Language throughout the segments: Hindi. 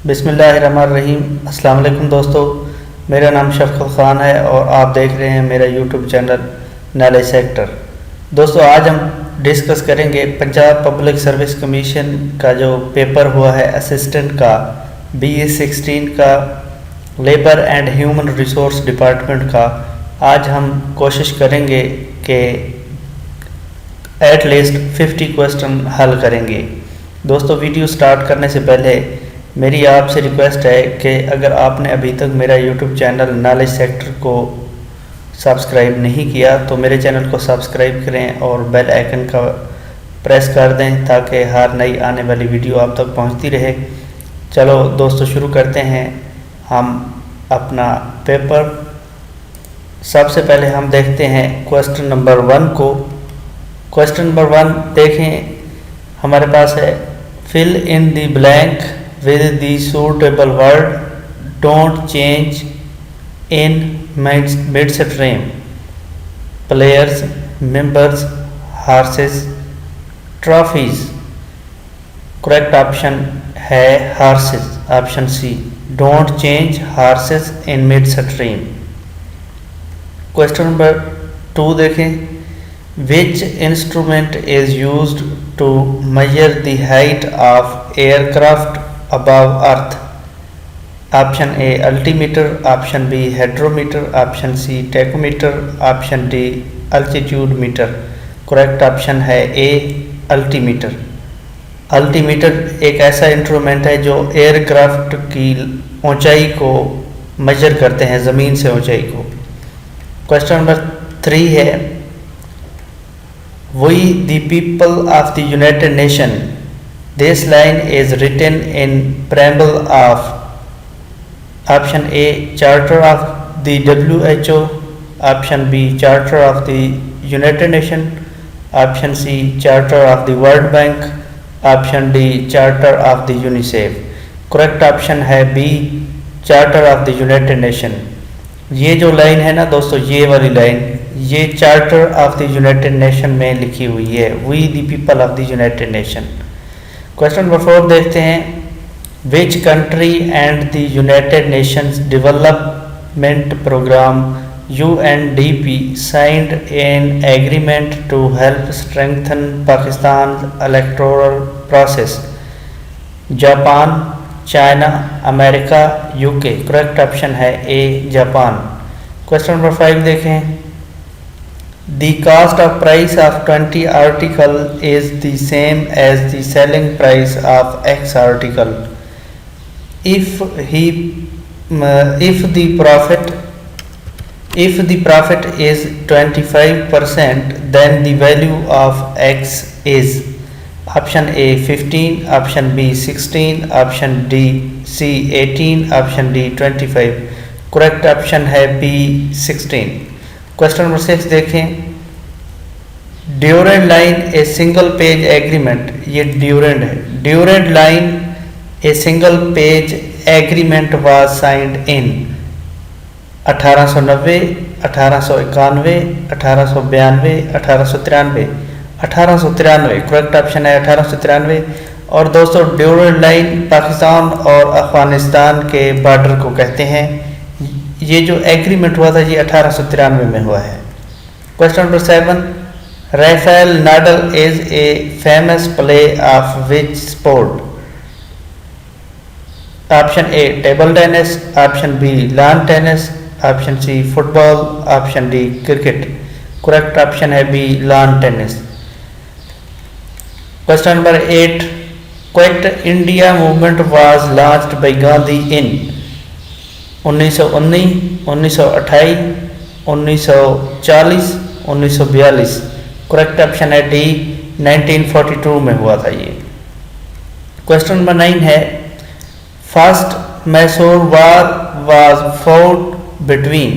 बिस्मिल्लाहिर्रहमानिर्रहीम। अस्सलाम वालेकुम दोस्तों, मेरा नाम शफ़क़त ख़ान है और आप देख रहे हैं मेरा यूट्यूब चैनल नॉलेज सेक्टर। दोस्तों, आज हम डिस्कस करेंगे पंजाब पब्लिक सर्विस कमीशन का जो पेपर हुआ है असिस्टेंट का BE16 का labour and human resource department का। आज हम कोशिश करेंगे कि एट लीस्ट 50 क्वेश्चन हल करेंगे। दोस्तों, वीडियो स्टार्ट करने से पहले मेरी आपसे रिक्वेस्ट है कि अगर आपने अभी तक मेरा यूट्यूब चैनल नॉलेज सेक्टर को सब्सक्राइब नहीं किया तो मेरे चैनल को सब्सक्राइब करें और बेल आइकन का प्रेस कर दें ताकि हर नई आने वाली वीडियो आप तक पहुंचती रहे। चलो दोस्तों, शुरू करते हैं हम अपना पेपर। सबसे पहले हम देखते हैं क्वेश्चन नंबर 1 को। क्वेश्चन नंबर 1 देखें, हमारे पास है fill in the blank with the suitable word, don't change in midstream, players, members, horses, trophies। correct option है horses, option C, don't change horses in midstream। question number 2 देखें, which instrument is used to measure the height of aircraft above earth? option A altimeter, option B hydrometer, option C tachometer, option D altitude meter। correct option है A altimeter। अल्टीमीटर एक ऐसा इंस्ट्रूमेंट है जो एयरक्राफ्ट की ऊंचाई को मेजर करते हैं, ज़मीन से ऊंचाई को। क्वेश्चन नंबर 3 है, We the people of the United Nations, this line is written in preamble of option A Charter of the WHO, option B Charter of the United Nations, option C Charter of the World Bank, option D Charter of the UNICEF। correct option है B Charter of the United Nations। ये जो लाइन है ना दोस्तों, ये वाली लाइन, ये charter of the united nation में लिखी हुई है, we the people of the united nation. Question number 4 देखते हैं, which country and the united nations development programme UNDP signed an agreement to help strengthen Pakistan electoral process? Japan, China, America, UK। Correct option है A जापान। क्वेश्चन नंबर 5 देखें, The cost of price of 20 article is the same as the selling price of X article. If the profit is 25%, then the value of X is option A 15, option B 16, option D C 18, option D 25। correct option है B 16। क्वेश्चन नंबर 6 देखें, Durand line a single page agreement, ये ड्यूरेंट है, Durand line a single page agreement was signed in 1890, 1891, 1892, 1893। 1893 correct option है 1893। और दोस्तों, ड्यूरेंट लाइन पाकिस्तान और अफगानिस्तान के बॉर्डर को कहते हैं। ये जो एग्रीमेंट हुआ था ये 1893 में हुआ है। Question number 7, Rafael Nadal is a famous play of which sport? Option A table tennis, option B lawn tennis, option C football, option D cricket. Correct option है B lawn tennis. Question number 8, Quit India movement was launched by Gandhi in 1919, 1928, 1940, 1942। Correct option है D 1942 में हुआ था ये। क्वेश्चन नंबर 9 है, first Mysore war was fought between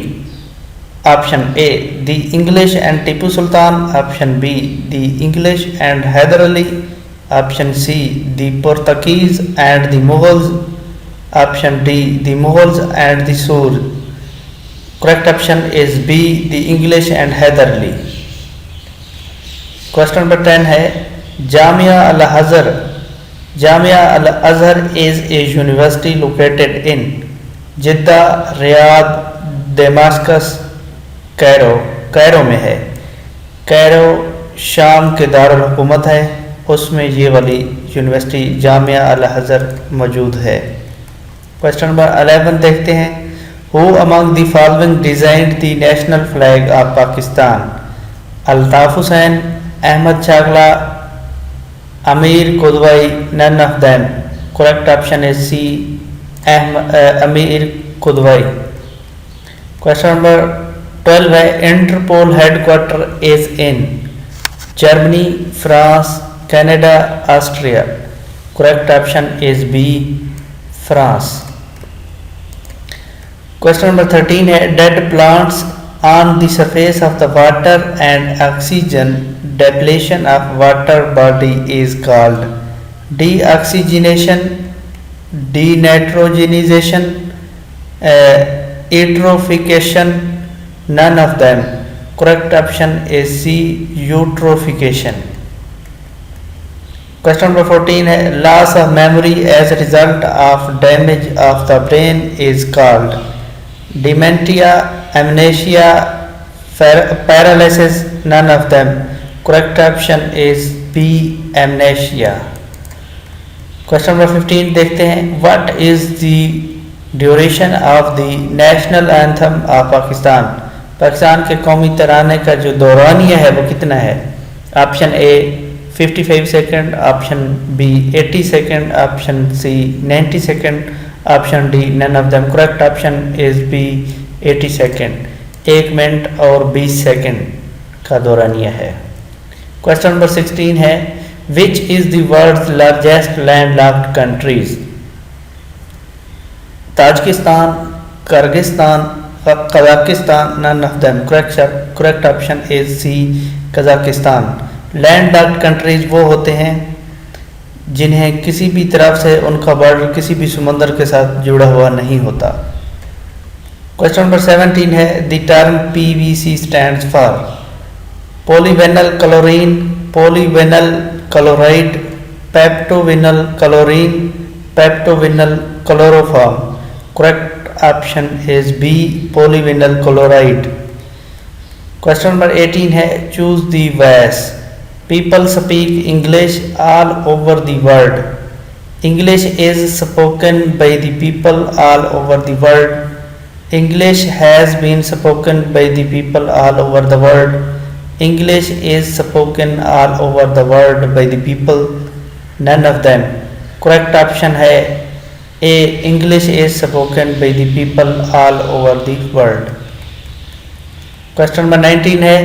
option A the English and Tipu Sultan, option B the English and Hyder Ali, option C the Portuguese and the Mughals, option D the Mughals and the Sur। correct option is B the English and Hyder Ali। Question number 10 है, जामिया अल Azhar Jamia Al Azhar is a university located in Jeddah, Riyadh, Damascus, Cairo में है। कैरो शाम के दारुल हुकूमत है, उसमें ये वाली यूनिवर्सिटी जामिया अल अज़हर मौजूद है। क्वेश्चन नंबर 11 देखते हैं। Who among the following designed the national flag of Pakistan? Altaf Hussain, Ahmed Chagla, Amir Kudwai, none of them. Correct option is C, Amir Kudwai. Question number 12 है। Interpol headquarter is in Germany, France, Canada, Austria. Correct option is B, France. Question number 13 है। Dead plants on the surface of the water and oxygen depletion of water body is called? Deoxygenation, D नाइट्रोजनाइजेशन, एट्रोफिकेशन, none of them. Correct option is C, eutrophication. Question number 14 है। Loss of memory as a result of damage of the brain is called? Dementia, amnesia, paralysis, none of them. Correct option is B, amnesia. Question number 15 देखते हैं। What is the duration of the national anthem of Pakistan? Pakistan के कौमी तराने का जो दौरानिया है वो कितना है? Option A 55 second, option B 80 second, option C 90 second, option D none of them. Correct option is B 80 second. 1 minute और 20 सेकंड का दौरानिया है। क्वेश्चन नंबर 16 है। Which is the world's largest landlocked countries? Tajikistan, Kyrgyzstan, Kazakhstan, none of them. Correct option is C, Kazakhstan. Landlocked countries वो होते हैं जिन्हें किसी भी तरफ से उनका बॉर्डर किसी भी समुद्र के साथ जुड़ा हुआ नहीं होता। क्वेश्चन नंबर 17 है। The term PVC stands for? Polyvinyl chlorine, polyvinyl chloride, peptovinyl chlorine, peptovinyl chloroform. Correct option is B, polyvinyl chloride. Question number 18 है। Choose the voice. People speak English all over the world. English is spoken by the people all over the world. English has been spoken by the people all over the world. English is spoken all over the world by the people, none of them. Correct option है A, English is spoken by the people all over the world. Question number 19 है।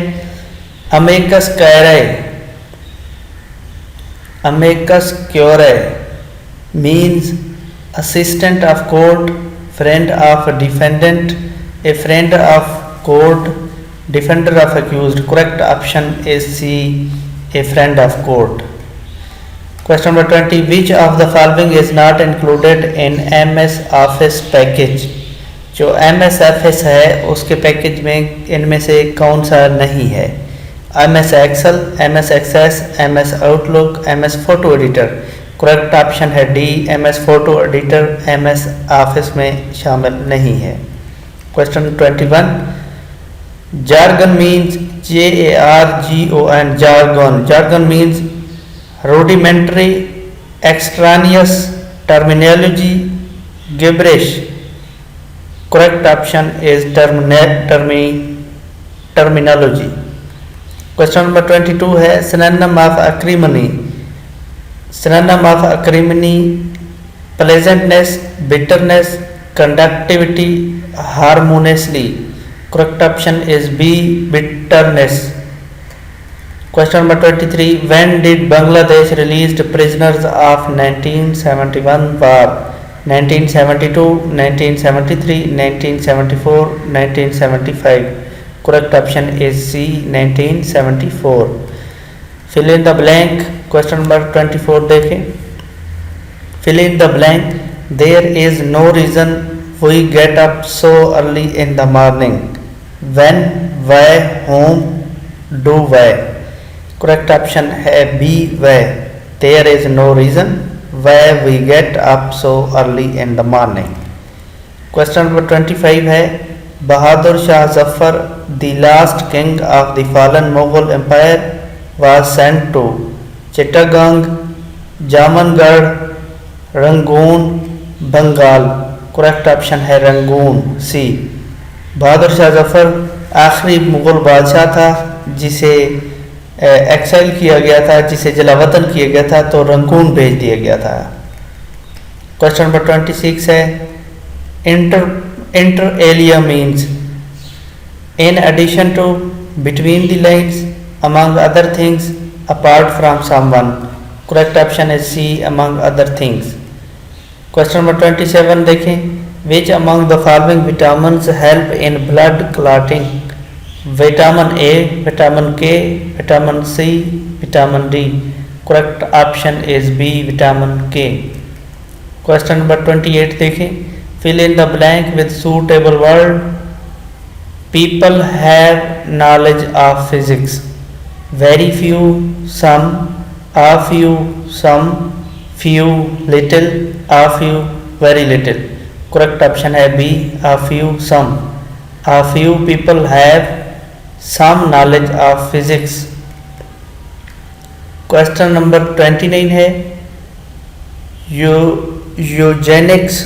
Amicus curiae, amicus curiae means assistant of court, friend of defendant, a friend of court, defender of accused. Correct option is C, a friend of court. Question number 20। Which of the following is not included in MS office package? जो MS ऑफिस है उसके पैकेज में इनमें से कौन सा नहीं है? MS Excel, MS Access, MS Outlook, MS photo editor. Correct option है D, MS photo editor MS office में शामिल नहीं है। Question 21। Jargon means JARGON, jargon. Jargon means rudimentary, extraneous, terminology, gibberish. Correct option is terminology. Question number 22 है। synonym of acrimony? synonym of acrimony pleasantness, bitterness, conductivity, harmoniously. Correct option is B, bitterness. Question number 23. When did Bangladesh released prisoners of 1971 war? 1972, 1973, 1974, 1975. Correct option is C, 1974. Fill in the blank. Question number 24 देखें। Fill in the blank. There is no reason we get up so early in the morning. When, why, whom, do, why. Correct option है B, way. There is no reason why we get up so early in the morning. Question number 25 है Bahadur Shah Zafar, the last king of the fallen Mughal Empire, was sent to Chittagong, Jamangarh, Rangoon, Bengal. Correct option है रंगून सी। बहादुर शाह जफर आखिरी मुग़ल बादशाह था जिसे एक्साइल किया गया था, जिसे जलावतन किया गया था, तो रंगून भेज दिया गया था। क्वेश्चन नंबर 26 है inter alia means in addition to, between the lines, among other things, apart from someone. Correct option है C among other things. Question number 27 देखें which among the following vitamins help in blood clotting. Vitamin A, vitamin K, vitamin C, vitamin D. Correct option is B vitamin K. Question number 28 देखें fill in the blank with suitable word. People have knowledge of physics. Very few, some, a few, some, few, little, a few, very little. Correct option है B, a few, some. A few people have some knowledge of physics. Question number 29 है eugenics.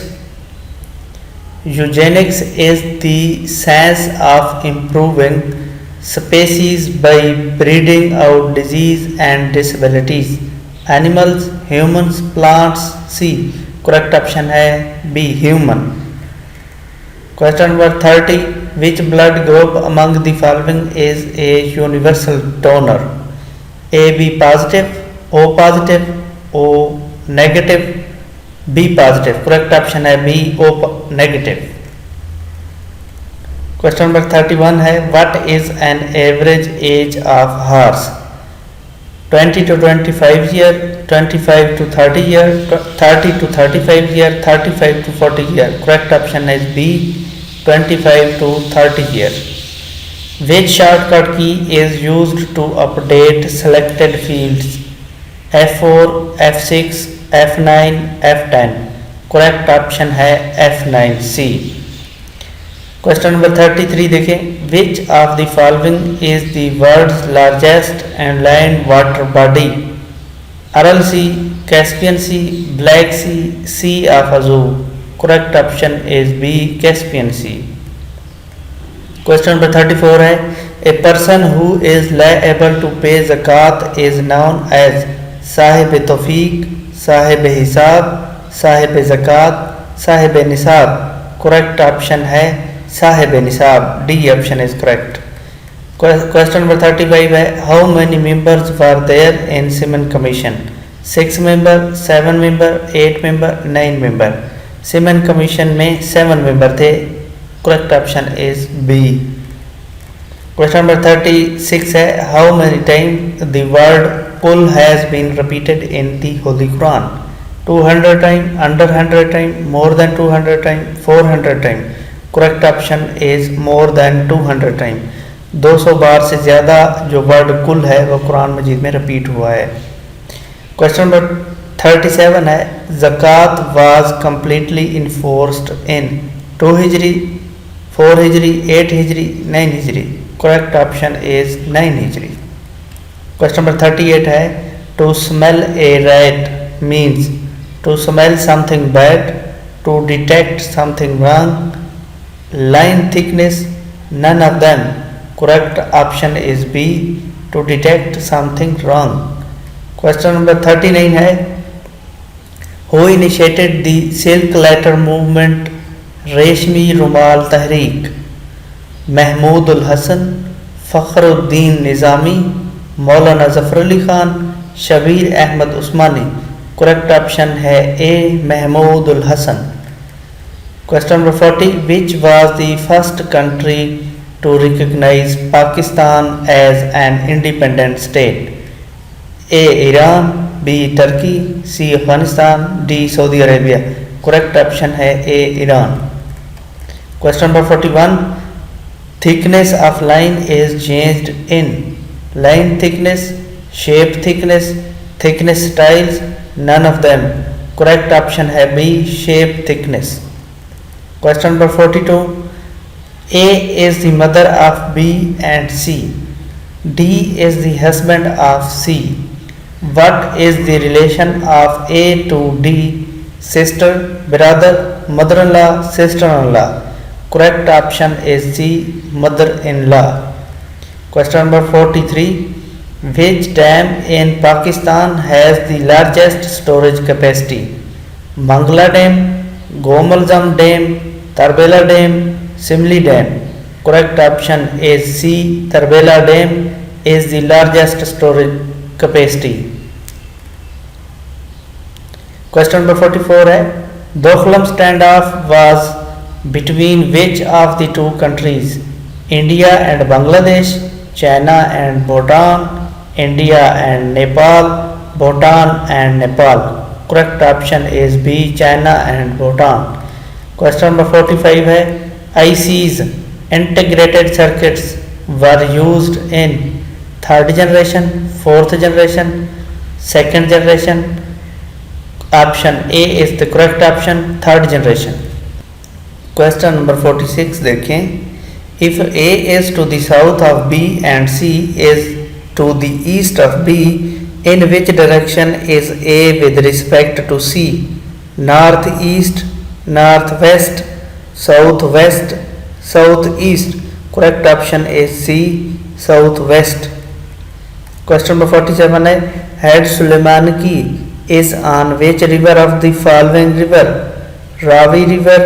Eugenics is the science of improving species by breeding out disease and disabilities. Animals, humans, plants. C. Correct option है B, human. Question number 30. Which blood group among the following is a universal donor? AB positive, O positive, O negative, B positive. Correct option है B, O negative. Question number 31 है what is an average age of horse? 20 to 25 year, 25 to 30 year, 30 to 35 year, 35 to 40 year. Correct option is B, 25 to 30 year. Which shortcut key is used to update selected fields? F4, F6, F9, F10. Correct option है F9 C. Question number 33 देखें which of the following is the world's largest inland water body? Aral Sea, Caspian Sea, Black Sea, Sea of Azov. Correct option is B, Caspian Sea. Question number 34 है a person who is liable to pay zakat is known as Sahib तौफीक, साहिब हिसाब, Sahib zakat, Sahib निसाब. Correct option है साहिब निसाब D option is correct. Question number 35 है how many members were there in Simon commission? 6 member, 7 member, 8 member, 9 member. Simon commission में 7 मेंबर थे। Correct option is B. Question number 36 है how many time the word pull has been repeated in the holy Quran? 200 time, under 100 time, more than 200 time, 400 time. Correct option is more than 200 time. 200 बार से ज़्यादा जो वर्ड कुल है वो कुरान मजीद में रिपीट हुआ है। क्वेश्चन नंबर 37 है ज़कात वाज कम्प्लीटली इन्फोर्स्ड इन 2 हिजरी, 4 हिजरी, 8 हिजरी, 9 हिजरी। करेक्ट ऑप्शन इज 9 हिजरी। क्वेश्चन नंबर 38 है to smell a rat means to smell something bad, to detect something wrong, line thickness, none of them. Correct option is B, to detect something wrong. Question number 39 है who initiated the silk letter movement? रेशमी रुमाल तहरीक, महमूद उल हसन, फ़खरुद्दीन निज़ामी, मौलाना ज़फ़र अली ख़ान, शबीर अहमद उस्मानी। करेक्ट ऑप्शन है ए महमूद उल Hasan. Question number 40 which was the first country to recognize Pakistan as an independent state? A. Iran, B. Turkey, C. Afghanistan, D. Saudi Arabia. Correct option है A. Iran. Question number 41 thickness of line is changed in line thickness, shape thickness, thickness styles, none of them. correct option है B, shape, thickness. Question number 42. A is the mother of B and C. D is the husband of C. What is the relation of A to D? Sister, brother, mother-in-law, sister-in-law. Correct option is C, mother-in-law. Question number 43. Which dam in Pakistan has the largest storage capacity? Mangla Dam, Gomalzam Dam, Tarbela Dam, Simli Dam. Correct option is C, Tarbela Dam is the largest storage capacity. Question number 44 है Doklam standoff was between which of the two countries? India and Bangladesh, China and Bhutan, India and Nepal, Bhutan and Nepal. Correct option is B, China and Bhutan. Question number 45 है ICs integrated circuits were used in third generation, fourth generation, second generation. Option A is the correct option, third generation. Question number 46 देखें If A is to the south of B and C is to the east of B, in which direction is A with respect to C? Northeast, northwest, southwest, southeast. Correct option is C, southwest. Question number 47 है Had Suleimanki is on which river of the following river? Ravi river,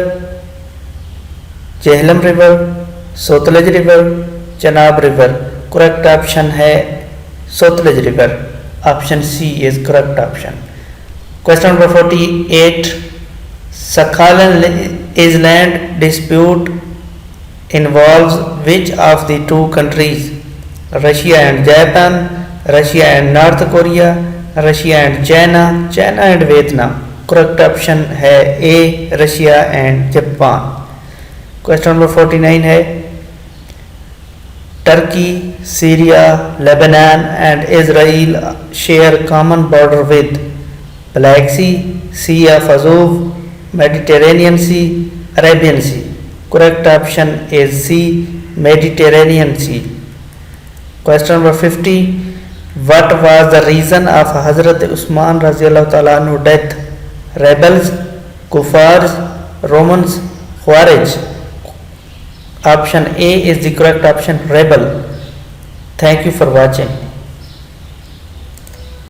Jhelum river, Sutlej river, Chenab river. Correct option है Sutlej river. Option C is correct option. Question number 48. Sakhalin is land dispute involves which of the two countries? Russia and Japan, Russia and North Korea, Russia and China, China and Vietnam. Correct option है A, Russia and Japan. Question number 49 है Turkey, Syria, Lebanon and Israel share common border with Black Sea, Sea of Azov, Mediterranean Sea, Arabian Sea. Correct option is C, Mediterranean Sea. Question number 50. What was the reason of Hazrat Usman Raziyallahu Ta'ala anhu death? Rebels, Kuffars, Romans, Khawarij. Option A is the correct option, rebel. Thank you for watching.